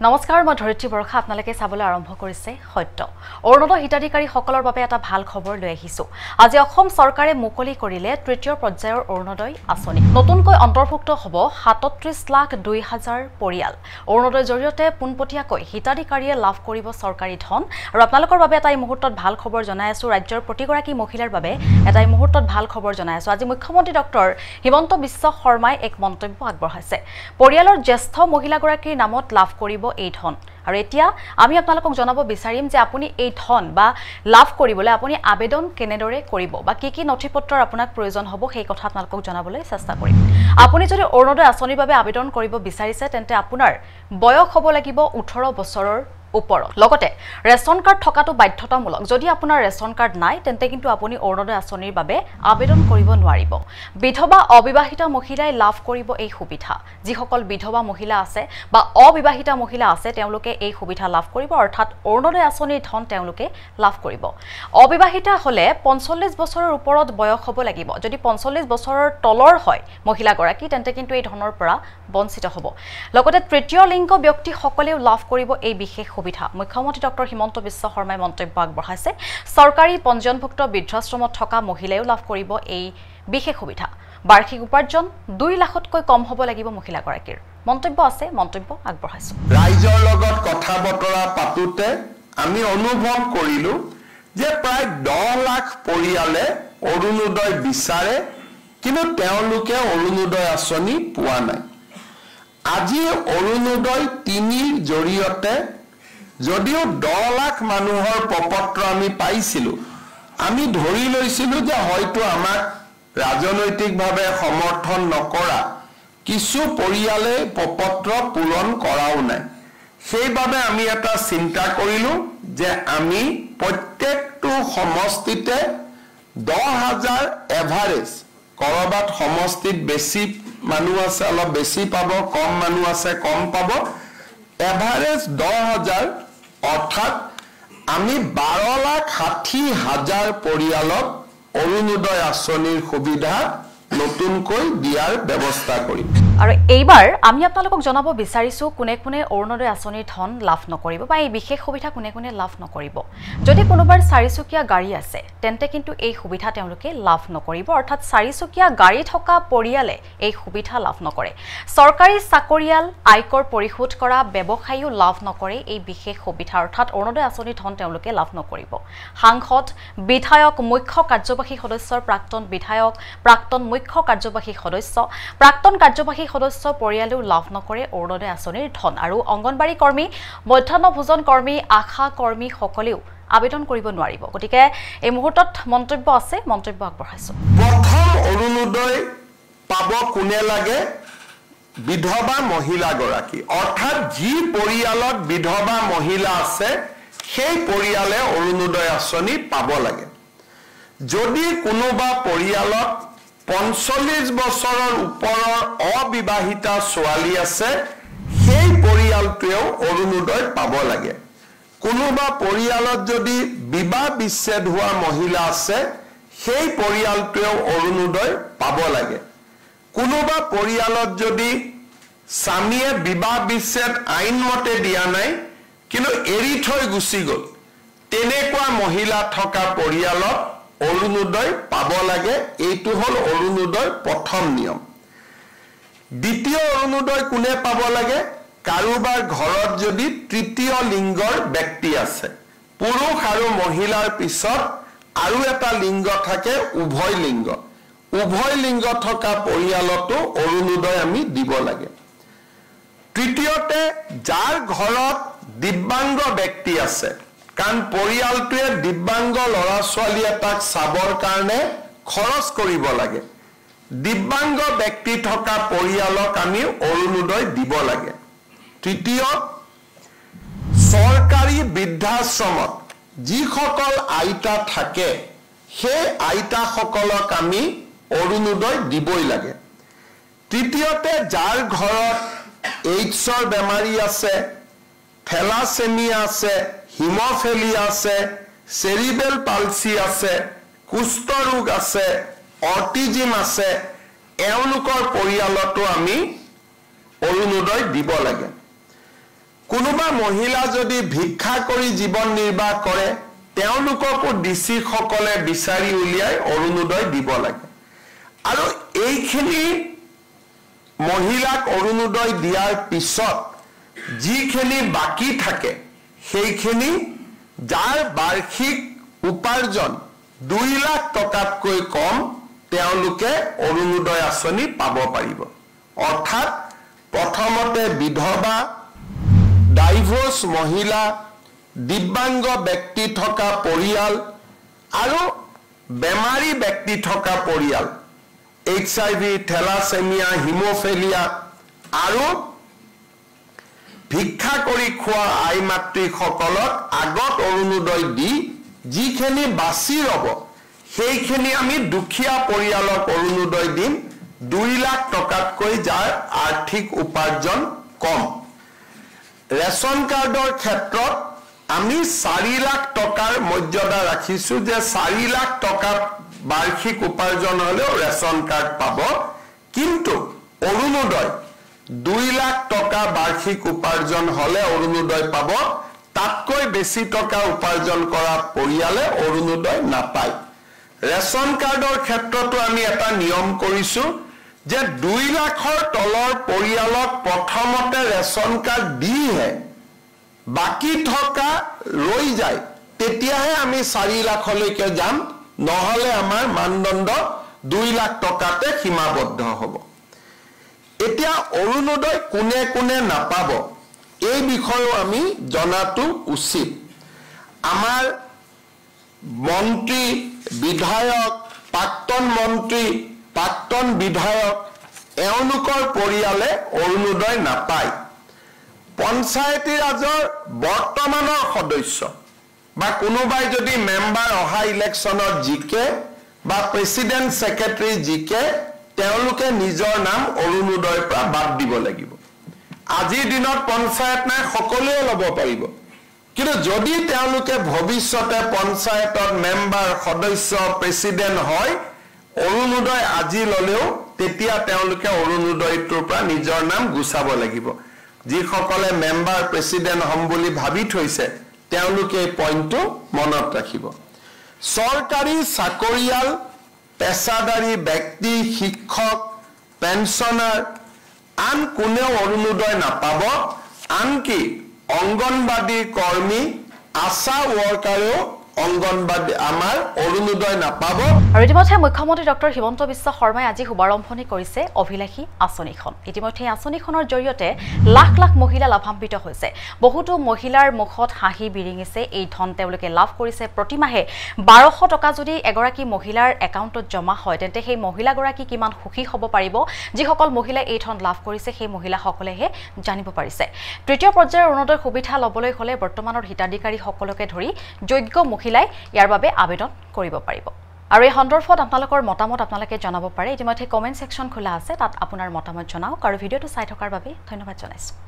নমস্কাৰ মই ধৰিত্ৰী বৰখা আপোনালোকে চাবলৈ আৰম্ভ কৰিছে সত্য অৰুণোদয় হিতাধিকাৰী সকলৰ বাবে এটা ভাল খবৰ লৈ আহিছো আজি অসম চৰকাৰে মুকলি কৰিলে তৃতীয় পৰ্যায়ৰ অৰুণোদয় আঁচনি নতুনকৈ অন্তৰ্ভুক্ত হ'ব ৩৭,০২,০০০ পৰিয়াল অৰুণোদয়ৰ জৰিয়তে পোনপটীয়াকৈ হিতাধিকাৰীয়ে লাভ কৰিব চৰকাৰী ধন আৰু আপোনালোকৰ বাবে এটা মুহূৰ্তত ভাল খবৰ জনাই আছো ৰাজ্যৰ প্ৰতিগৰাকী মহিলাৰ বাবে এটা মুহূৰ্তত ভাল খবৰ জনাই আছো আজি মুখ্যমন্ত্ৰী ডক্টৰ হিমন্ত বিশ্ব শৰ্মাই এক মন্তব্য আগবঢ়াইছে পৰিয়ালৰ জ্যেষ্ঠ মহিলাগৰাকীৰ নামত লাভ কৰিব এই ধন আৰু এতিয়া আমি আপোনালোকক জনাব বিচাৰিম যে আপুনি এই ধন বা লাভ কৰিবলৈ আপুনি আবেদন কেনেদৰে কৰিব বা কি নথিপত্ৰৰ আপোনাক প্ৰয়োজন হ'ব সেই কথা আপোনালোকক জনাবলৈ চেষ্টা কৰিম আপুনি যদি অৰুণোদয় আঁচনিৰ বাবে আবেদন কৰিব বিচাৰিছে তেন্তে আপোনাৰ বয়স হ'ব লাগিব 18 বছৰৰ ওপৰত লগতে ৰেশন কাৰ্ড থকাটো বাধ্যতামূলক যদি আপোনাৰ ৰেশন কাৰ্ড নাই তেন্তে কিন্তু আপুনি অৰুণোদয় আঁচনিৰ বাবে আবেদন কৰিব নোৱাৰিব বিধৱা অবিবাহিতা মহিলাই লাভ কৰিব এই সুবিধা যিসকল বিধৱা মহিলা আছে বা অবিবাহিতা মহিলা আছে তেওঁলোকে এই সুবিধা লাভ কৰিব অৰ্থাৎ অৰুণোদয় আঁচনিৰ ধন তেওঁলোকে লাভ কৰিব অবিবাহিতা হলে 45 বছৰৰ ওপৰত বয়স হ'ব লাগিব যদি 45 বছৰৰ তলৰ হয় মহিলাগৰাকী তেন্তে কিন্তু এই ধনৰ পৰা বঞ্চিত হ'ব লগতে তৃতীয় লিংগ ব্যক্তি সকলেও লাভ কৰিব এই বিশেষ সুবিধা মুখ্যমন্ত্ৰী ডক্টৰ হিমন্ত বিশ্ব শৰ্মাই মন্তব্য আগবঢ়াইছে চৰকাৰী পঞ্জীয়নভুক্ত বৃদ্ধাশ্ৰমত থকা মহিলায়ও লাভ কৰিব এই বিশেষ সুবিধা বাৰ্ষিক উপাৰ্জন 2 লাখতকৈ কম হ'ব লাগিব মহিলাগৰাকীৰ মন্তব্য আছে মন্তব্য আগবঢ়াইছো ৰাইজৰ লগত কথা বতৰা পাতোতে আমি অনুভৱ কৰিলো যে প্ৰায় 10 লাখ পৰিয়ালে অৰুণোদয় বিচাৰে কিন্তু তেওঁলোকে অৰুণোদয় আঁচনি পোৱা নাই আজি অৰুণোদয় 3ৰ জৰিয়তে যদিও 10 লাখ মানুহৰ প্ৰপত্ৰ আমি পাইছিলো আমি ধৰি লৈছিলো যে হয়তো আমাক ৰাজনৈতিকভাৱে সমৰ্থন নকৰা কিছু পৰিয়ালে প্ৰপত্ৰ পূৰণ কৰাও নাই সেইবাবে আমি এটা চিন্তা কৰিলো যে আমি প্ৰত্যেকটো সমষ্টিতে 10,000 এভাৰেজ কৰবাত সমষ্টিত বেছি মানুহ আছে অলপ বেছি পাব কম মানুহ আছে কম পাব এভাৰেজ 10,000 অৰ্থাৎ আমি 12,60,000 পৰিয়ালক অৰুণোদয় আঁচনিৰ সুবিধা নতুনকৈ দিয়াৰ ব্যৱস্থা কৰিম আৰু এইবাৰ আমি আপোনালোকক জনাব বিচাৰিছো কোনে কোনে অৰুণোদয় আঁচনিৰ ধন লাভ নকৰিব বা এই বিশেষ সুবিধা কোনে কোনে লাভ নকৰিব যদি কোনোবাৰ 4চকীয়া গাড়ী আছে তেন্তে কিন্তু এই সুবিধা তেওঁলোকে লাভ নকৰিব অৰ্থাৎ 4চকীয়া গাড়ী থকা পৰিয়ালে এই সুবিধা লাভ নকৰে চৰকাৰী চাকৰিয়াল আয়কৰ পৰিশোধ কৰা ব্যৱসায়ীও লাভ নকৰে এই বিশেষ সুবিধা অৰ্থাৎ অৰুণোদয় আঁচনিৰ ধন তেওঁলোকে লাভ নকৰিব সাংসদ বিধায়ক মুখ্য কাৰ্যবাহী সদস্যৰ প্ৰাক্তন বিধায়ক প্ৰাক্তন মুখ্য কাৰ্যবাহী সদস্য প্ৰাক্তন কাৰ্যবাহী সদস্য পৰিয়ালেও লাভ নকৰে অৰুণোদয় আঁচনিৰ ধন আৰু অংগনবাড়ী কৰ্মী মধ্যাহ্ন ভোজন কৰ্মী আশা কৰ্মী সকলেও আবেদন কৰিব নোৱাৰিব গতিকে এই মুহূৰ্তত মন্তব্য আছে মন্তব্য আগবঢ়াইছো প্ৰথম অৰুণোদয় পাব কোনে লাগে বিধৱা মহিলাগৰাকী অৰ্থাৎ যি পৰিয়ালত বিধৱা মহিলা আছে সেই পৰিয়ালে অৰুণোদয় আঁচনি পাব লাগে যদি কোনোবা পৰিয়ালত 45 বছৰৰ ওপৰৰ অবিবাহিতা ছোৱালী আছে সেই পৰিয়ালটোৱেও অৰুণোদয় পাব লাগে কোনোবা পৰিয়ালত যদি বিবাহ বিচ্ছেদ হোৱা মহিলা আছে সেই পৰিয়ালটোৱেও অৰুণোদয় পাব লাগে কোনোবা পৰিয়ালত যদি স্বামীয়ে বিবাহ বিচ্ছেদ আইনমতে দিয়া নাই কিন্তু এৰি থৈ গুচি গ'ল তেনেকুৱা মহিলা থকা পৰিয়ালত অৰুণোদয় পাব লাগে এইটো হল অৰুণোদয় প্ৰথম নিয়ম দ্বিতীয় অৰুণোদয় কোনে পাব লাগে কাৰোবাৰ ঘৰত যদি তৃতীয় লিংগৰ ব্যক্তি আছে পুৰুষ আৰু মহিলাৰ পিছত আৰু এটা লিংগ থাকে উভয় লিংগ থকা পৰিয়ালতো অৰুণোদয় আমি দিব লাগে তৃতীয়তে যাৰ ঘৰত দিব্যাংগ ব্যক্তি আছে কাৰণ পৰিয়ালটোৱে দিব্যাংগ ল'ৰা ছোৱালী এটাক চাবৰ কাৰণে খৰচ কৰিব লাগে দিব্যাংগ ব্যক্তি থকা পৰিয়ালক আমি অৰুণোদয় দিব লাগে তৃতীয় চৰকাৰী বৃদ্ধাশ্ৰমত যিসকল আইতা থাকে সেই আইতাসকলক আমি অৰুণোদয় দিবই লাগে তৃতীয়তে যাৰ ঘৰত এইডছৰ বেমাৰী আছে থেলাছেমিয়া আছে হিমোফিলিয়া আছে সেৰিবেল পালসি আছে কুষ্ঠ ৰোগ আছে অটিজম আছে এওঁলোকৰ পৰিয়ালতো আমি অৰুণোদয় দিব লাগে কোনোবা মহিলা যদি ভিক্ষা কৰি জীৱন নিৰ্বাহ কৰে তেওঁলোককো ডিসি সকলে বিচাৰি উলিয়াই অৰুণোদয় দিব লাগে আৰু এইখিনি মহিলাক অৰুণোদয় দিয়াৰ পিছত যিখিনি বাকি থাকে সেইখিনি যাৰ বাৰ্ষিক উপাৰ্জন 2 লাখ টকাতকৈ কম তেওঁলোকে অৰুণোদয় আঁচনি পাব পাৰিব অৰ্থাৎ প্ৰথমতে বিধৱা ডাইভোৰ্স মহিলা দিব্যাংগ ব্যক্তি থকা পৰিয়াল আৰু বেমাৰী ব্যক্তি থকা পৰিয়াল HIV থেলাছেমিয়া হিমোফিলিয়া আৰু ভিক্ষা কৰি খোৱা আই মাতৃসকলক আগত অৰুণোদয় দি যিখিনি বাছি ৰব সেইখিনি আমি দুখীয়া পৰিয়ালক অৰুণোদয় দিম 2 লাখ টকাতকৈ যাৰ আৰ্থিক উপাৰ্জন কম ৰেশন কাৰ্ডৰ ক্ষেত্ৰত আমি 4 লাখ টকাৰ মৰ্যাদা ৰাখিছো যে 4 লাখ টকা বাৰ্ষিক উপাৰ্জন হলেও ৰেশন কাৰ্ড পাব কিন্তু অৰুণোদয় 2 লাখ টকা বাৰ্ষিক উপাৰ্জন হলে অৰুণোদয় পাব তাতকৈ বেছি টকা উপাৰ্জন কৰা পৰিয়ালে অৰুণোদয় নাপায় ৰেশন কাৰ্ডৰ ক্ষেত্ৰতো আমি এটা নিয়ম কৰিছো যে 2 লাখৰ তলৰ পৰিয়ালক প্ৰথমতে ৰেশন কাৰ্ড দিহে বাকি থকা ৰৈ যায় তেতিয়াহে আমি 4 লাখলৈকে যাম নহলে আমাৰ মানদণ্ড 2 লাখ টকাতে সীমাবদ্ধ হ'ব এতিয়া অৰুণোদয় কোনে কোনে নাপাব এই বিষয়ে আমি জনাটো উচিত আমাৰ মন্ত্ৰী বিধায়ক প্ৰাক্তন মন্ত্ৰী প্ৰাক্তন বিধায়ক এওঁলোকৰ পৰিয়ালে অৰুণোদয় নাপায় পঞ্চায়তী ৰাজৰ বৰ্তমানৰ সদস্য বা কোনোবাই যদি মেম্বাৰ অহা ইলেকশ্যনত জিকে বা প্ৰেসিডেন্ট সেক্ৰেটাৰী জিকে তেওঁলোকে নিজৰ নাম অৰুণোদয়ৰ পৰা বাদ দিব লাগিব আজিৰ দিনত পঞ্চায়ত নাই সকলোৱে ল'ব পাৰিব কিন্তু যদি তেওঁলোকে ভৱিষ্যতে পঞ্চায়তত মেম্বাৰ সদস্য প্ৰেসিডেন্ট হয় অৰুণোদয় আজি ললেও তেতিয়া তেওঁলোকে অৰুণোদয়টোৰ পৰা নিজৰ নাম গুচাব লাগিব যিসকলে মেম্বাৰ প্ৰেসিডেন্ট হম বুলি ভাবি থৈছে তেওঁলোকে এই পইণ্টটো মনত ৰাখিব চৰকাৰী চাকৰিয়াল পেছাদাৰী ব্যক্তি শিক্ষক পেনশনাৰ আন কোনেও অৰুণোদয় নাপাব আনকি অঙ্গনবাদী কৰ্মী আশা ওয়াৰ্কাৰেও অঙ্গনবাদী আমাৰ অৰুণোদয় নাপাব আৰু ইতিমধ্যে মুখ্যমন্ত্ৰী ডক্টৰ হিমন্ত বিশ্ব শৰ্মাই আজি শুভাৰম্ভণি কৰিছে অভিলাষী আঁচনিখন ইতিমধ্যে আঁচনিখনৰ জৰিয়তে লাখ লাখ মহিলা লাভান্বিত হৈছে বহুতো মহিলাৰ মুখত হাঁহি বিৰিঙিছে এই ধন তেওঁলোকে লাভ কৰিছে প্ৰতিমাহে 1200 টকা যদি এগৰাকী মহিলাৰ একাউণ্টত জমা হয় তেন্তে সেই মহিলাগৰাকী কিমান সুখী হ'ব পাৰিব যিসকল মহিলা এই ধন লাভ কৰিছে সেই মহিলাসকলেহে জানিব পাৰিছে তৃতীয় পৰ্যায়ৰ অৰুণোদয় সুবিধা ল'বলৈ হলে বৰ্তমানৰ হিতাধিকাৰী সকলকে ধৰি যোগ্য মহিলাই ইয়াৰ বাবে আবেদন কৰিব পাৰিব আৰু এই সন্দৰ্ভত আপোনালোকৰ মতামত আপোনালোকে জনাব পাৰে ইতিমধ্যে কমেন্ট সেকশন খোলা আছে তাত আপোনাৰ মতামত জনাওক আৰু ভিডিঅটো চাই থকাৰ বাবে ধন্যবাদ জনাইছো